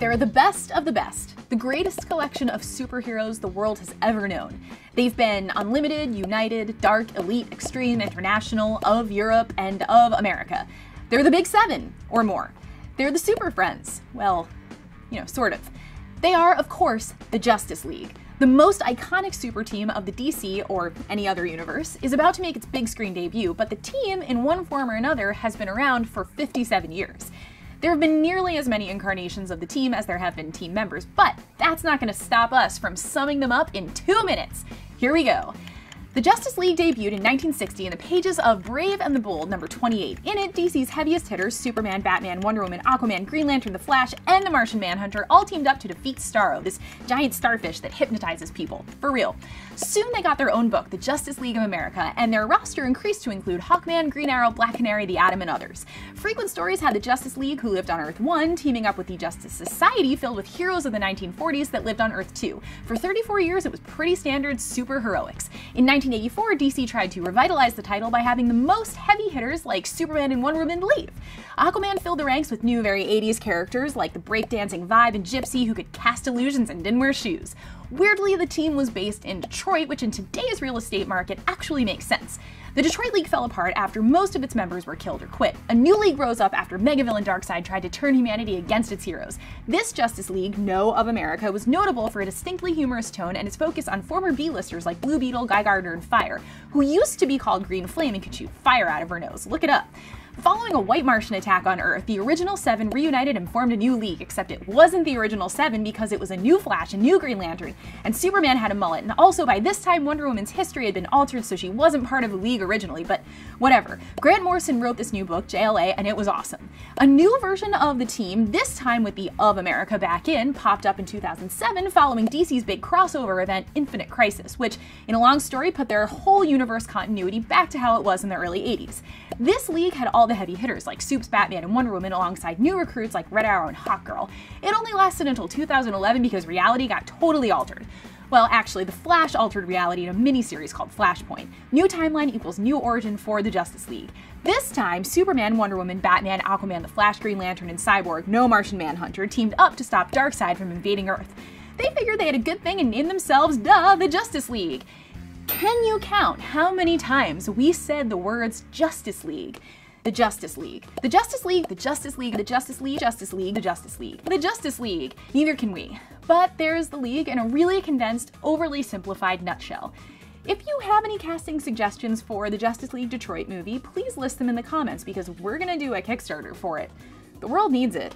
They're the best of the best, the greatest collection of superheroes the world has ever known. They've been Unlimited, United, Dark, Elite, Extreme, International, of Europe, and of America. They're the Big Seven, or more. They're the Super Friends. Well, you know, sort of. They are, of course, the Justice League. The most iconic super team of the DC, or any other universe, is about to make its big screen debut, but the team, in one form or another, has been around for 57 years. There have been nearly as many incarnations of the team as there have been team members, but that's not going to stop us from summing them up in 2 minutes. Here we go. The Justice League debuted in 1960 in the pages of Brave and the Bold, number 28. In it, DC's heaviest hitters, Superman, Batman, Wonder Woman, Aquaman, Green Lantern, the Flash, and the Martian Manhunter, all teamed up to defeat Starro, this giant starfish that hypnotizes people. For real. Soon they got their own book, the Justice League of America, and their roster increased to include Hawkman, Green Arrow, Black Canary, the Atom, and others. Frequent stories had the Justice League, who lived on Earth 1, teaming up with the Justice Society, filled with heroes of the 1940s that lived on Earth 2. For 34 years, it was pretty standard super heroics. In 1984, DC tried to revitalize the title by having the most heavy hitters like Superman and Wonder Woman leave. Aquaman filled the ranks with new, very 80s characters like the breakdancing Vibe and Gypsy, who could cast illusions and didn't wear shoes. Weirdly, the team was based in Detroit, which in today's real estate market actually makes sense. The Detroit League fell apart after most of its members were killed or quit. A new league rose up after megavillain Darkseid tried to turn humanity against its heroes. This Justice League, No of America, was notable for a distinctly humorous tone and its focus on former B-listers like Blue Beetle, Guy Gardner, and Fire, who used to be called Green Flame and could shoot fire out of her nose. Look it up. Following a White Martian attack on Earth, the original Seven reunited and formed a new league, except it wasn't the original Seven because it was a new Flash, a new Green Lantern, and Superman had a mullet, and also by this time Wonder Woman's history had been altered so she wasn't part of the league originally, but whatever. Grant Morrison wrote this new book, JLA, and it was awesome. A new version of the team, this time with the Of America back in, popped up in 2007 following DC's big crossover event, Infinite Crisis, which, in a long story, put their whole universe continuity back to how it was in the early 80s. This league had all the heavy hitters like Supes, Batman, and Wonder Woman alongside new recruits like Red Arrow and Hawkgirl. It only lasted until 2011 because reality got totally altered. Well, actually, the Flash altered reality in a miniseries called Flashpoint. New timeline equals new origin for the Justice League. This time, Superman, Wonder Woman, Batman, Aquaman, the Flash, Green Lantern, and Cyborg, no Martian Manhunter, teamed up to stop Darkseid from invading Earth. They figured they had a good thing and named themselves, the Justice League. Can you count how many times we said the words Justice League? The Justice League. The Justice League, the Justice League, the Justice League, Justice League, the Justice League. The Justice League. Neither can we. But there's the League in a really condensed, overly simplified nutshell. If you have any casting suggestions for the Justice League Detroit movie, please list them in the comments because we're gonna do a Kickstarter for it. The world needs it.